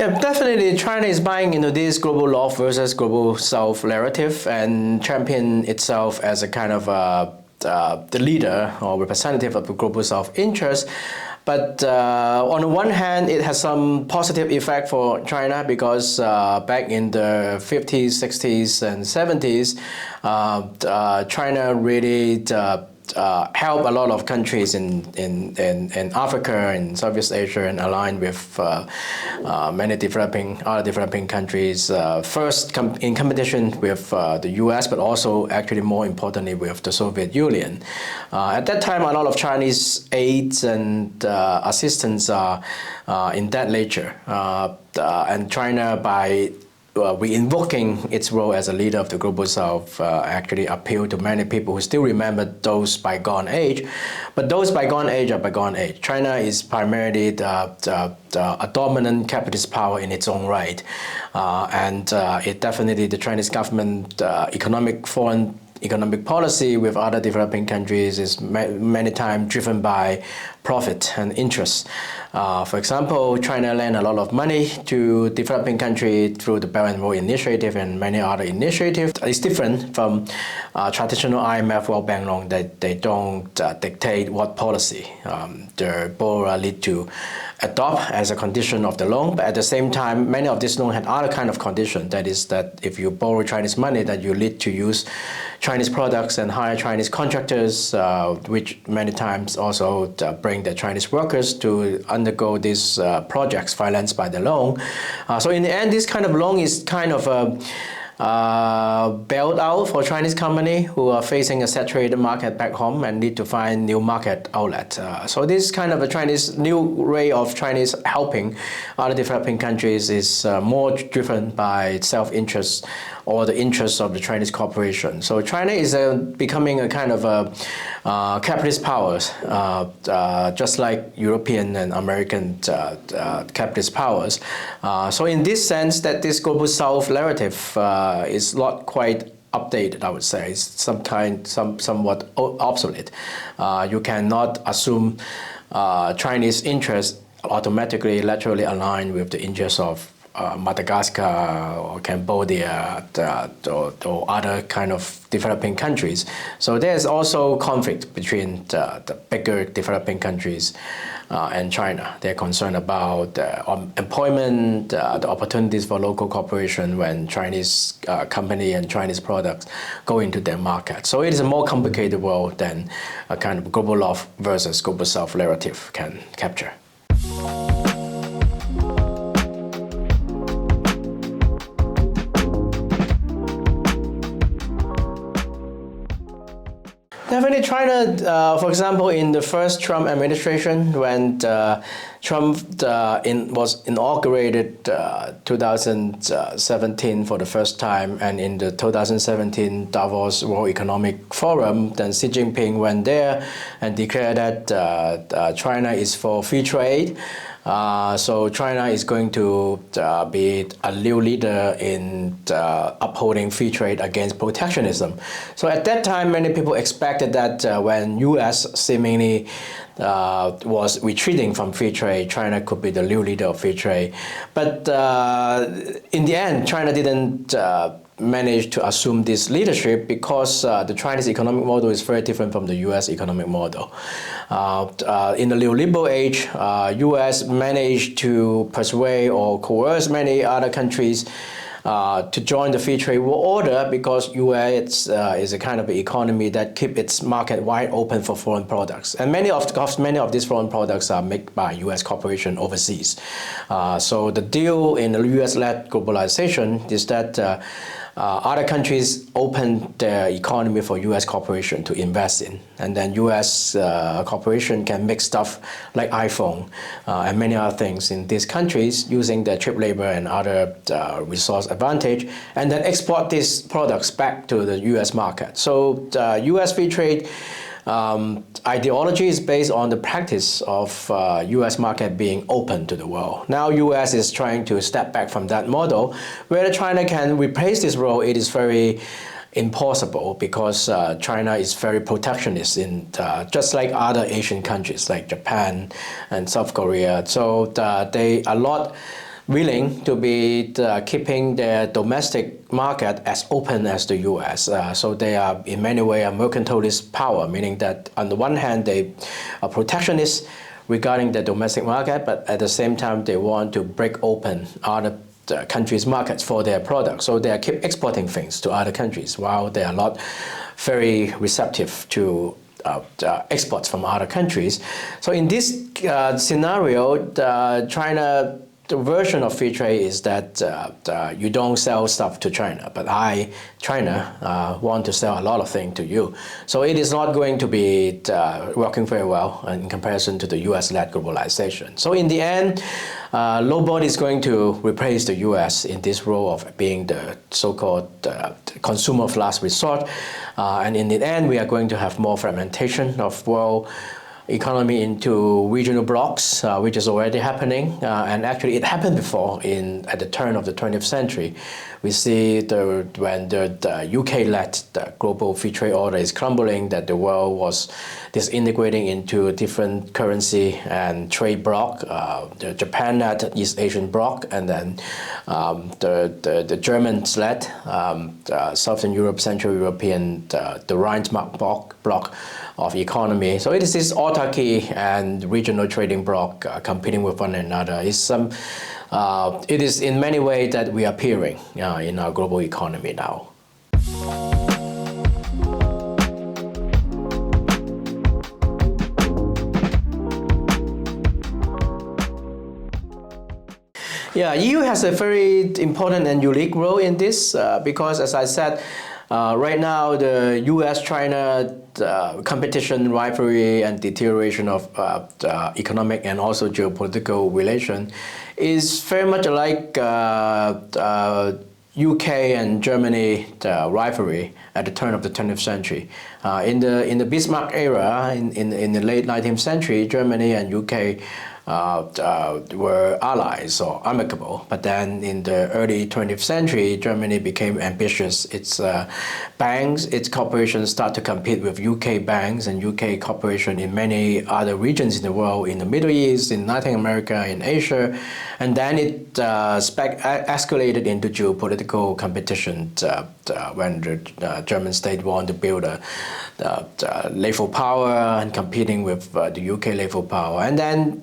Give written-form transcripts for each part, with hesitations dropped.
Yeah, definitely. China is buying into this global north versus global south narrative and champion itself as a kind of the leader or representative of the global south interest. But on the one hand, it has some positive effect for China because back in the 50s, 60s, and 70s, China really help a lot of countries in Africa and Southeast Asia and aligned with many other developing countries. First, in competition with the U.S., but also actually more importantly with the Soviet Union. At that time, a lot of Chinese aids and assistance are in that nature, and China by reinvoking its role as a leader of the global south actually appealed to many people who still remember those bygone age. But those bygone age are bygone age. China is primarily a dominant capitalist power in its own right. And it definitely, the Chinese government foreign economic policy with other developing countries is many times driven by profit and interest. For example, China lent a lot of money to developing countries through the Belt and Road Initiative and many other initiatives. It's different from traditional IMF World Bank loan that they don't dictate what policy the borrower need to adopt as a condition of the loan. But at the same time, many of these loans had other kind of conditions. That is that if you borrow Chinese money, that you need to use Chinese products and hire Chinese contractors, which many times also bring the Chinese workers to undergo these projects financed by the loan. So in the end, this kind of loan is kind of bailed out for Chinese company who are facing a saturated market back home and need to find new market outlet. So this kind of a Chinese new way of Chinese helping other developing countries is more driven by self-interest or the interests of the Chinese corporation. So China is becoming a kind of a capitalist powers, just like European and American capitalist powers. So in this sense, that this global south narrative is not quite updated, I would say. It's somewhat obsolete. You cannot assume Chinese interests automatically laterally align with the interests of Madagascar or Cambodia or other kind of developing countries. So there's also conflict between the bigger developing countries and China. They're concerned about employment, the opportunities for local cooperation when Chinese company and Chinese products go into their market. So it is a more complicated world than a kind of global north versus global south narrative can capture. Definitely China, for example, in the first Trump administration, when Trump was inaugurated 2017 for the first time, and in the 2017 Davos World Economic Forum, then Xi Jinping went there and declared that China is for free trade. So China is going to be a new leader in upholding free trade against protectionism. So at that time, many people expected that when U.S. seemingly was retreating from free trade, China could be the new leader of free trade. But in the end, China didn't managed to assume this leadership because the Chinese economic model is very different from the U.S. economic model. In the neoliberal age, U.S. managed to persuade or coerce many other countries to join the free trade order because U.S. is a kind of economy that keep its market wide open for foreign products. And many of these foreign products are made by U.S. corporations overseas. So the deal in the U.S.-led globalization is that other countries open their economy for U.S. corporation to invest in, and then U.S. corporation can make stuff like iPhone and many other things in these countries using their cheap labor and other resource advantage, and then export these products back to the U.S. market. So U.S. free trade ideology is based on the practice of U.S. market being open to the world. Now U.S. is trying to step back from that model. Whether China can replace this role, it is very impossible because China is very protectionist in just like other Asian countries like Japan and South Korea. So they a lot willing to be keeping their domestic market as open as the US. So they are in many ways a mercantilist power, meaning that on the one hand they are protectionist regarding the domestic market, but at the same time they want to break open other countries' markets for their products. So they keep exporting things to other countries while they are not very receptive to exports from other countries. So in this scenario, China, the version of free trade is that you don't sell stuff to China, but China, want to sell a lot of things to you. So it is not going to be working very well in comparison to the US-led globalization. So in the end, nobody is going to replace the US in this role of being the so-called consumer of last resort. And in the end, we are going to have more fragmentation of world economy into regional blocks, which is already happening, and actually it happened before at the turn of the 20th century. We see when the UK-led global free trade order is crumbling, that the world was disintegrating into a different currency and trade bloc. The Japan-led East Asian bloc, and then the Germans-led Southern Europe, Central European, the Rhinemark bloc of economy. So it is this autarky and regional trading bloc competing with one another. It is in many ways that we are appearing in our global economy now. Yeah, EU has a very important and unique role in this because, as I said, right now the US-China competition, rivalry, and deterioration of economic and also geopolitical relation is very much like UK and Germany rivalry at the turn of the 20th century. In the Bismarck era, in the late 19th century, Germany and UK were allies or amicable, but then in the early 20th century, Germany became ambitious. Its banks, its corporations start to compete with UK banks and UK corporation in many other regions in the world, in the Middle East, in Latin America, in Asia, and then it escalated into geopolitical competition when the German state wanted to build a naval power and competing with the UK naval power, and then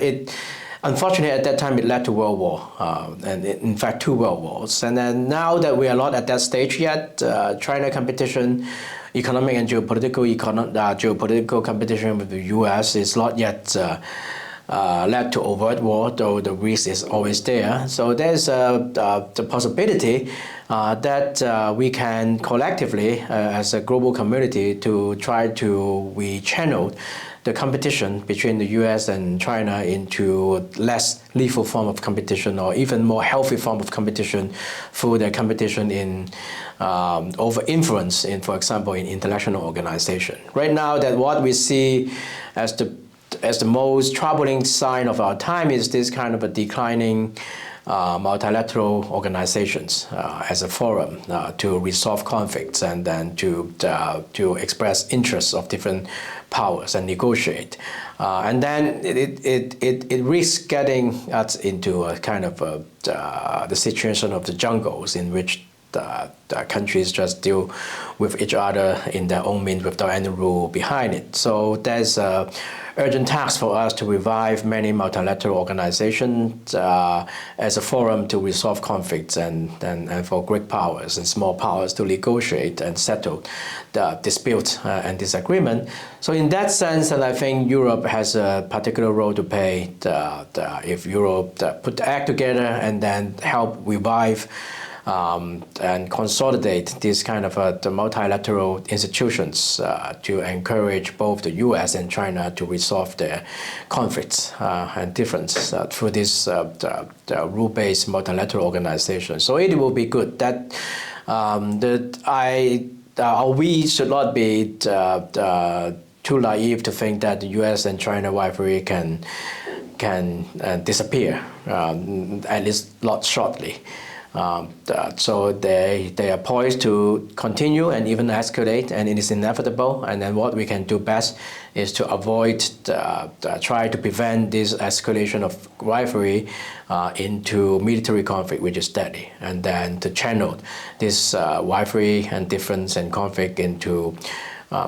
it unfortunately at that time it led to World War, and in fact 2 world wars. And then now that we are not at that stage yet, China competition, economic and geopolitical competition with the US is not yet led to overt war, though the risk is always there. So there's the possibility that we can collectively, as a global community, to try to rechannel the competition between the US and China into less lethal form of competition, or even more healthy form of competition through the competition in over influence in, for example, in international organization. Right now, that what we see as the most troubling sign of our time is this kind of a declining multilateral organizations as a forum to resolve conflicts and then to express interests of different powers and negotiate. And then it risks getting us into a kind of the situation of the jungles in which the countries just deal with each other in their own means without any rule behind it. So there's a urgent task for us to revive many multilateral organizations as a forum to resolve conflicts and for great powers and small powers to negotiate and settle the dispute and disagreement. So in that sense, and I think Europe has a particular role to play if Europe put the act together and then help revive and consolidate these kind of the multilateral institutions to encourage both the US and China to resolve their conflicts and differences through this the rule-based multilateral organization. So it will be good that we should not be too naive to think that the US and China rivalry can disappear, at least not shortly. So they are poised to continue and even escalate, and it is inevitable. And then what we can do best is to avoid, try to prevent this escalation of rivalry into military conflict, which is deadly, and then to channel this rivalry and difference and conflict into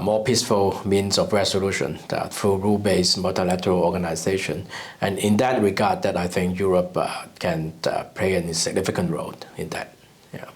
more peaceful means of resolution through rule-based multilateral organization. And in that regard, that I think Europe can play a significant role in that. Yeah.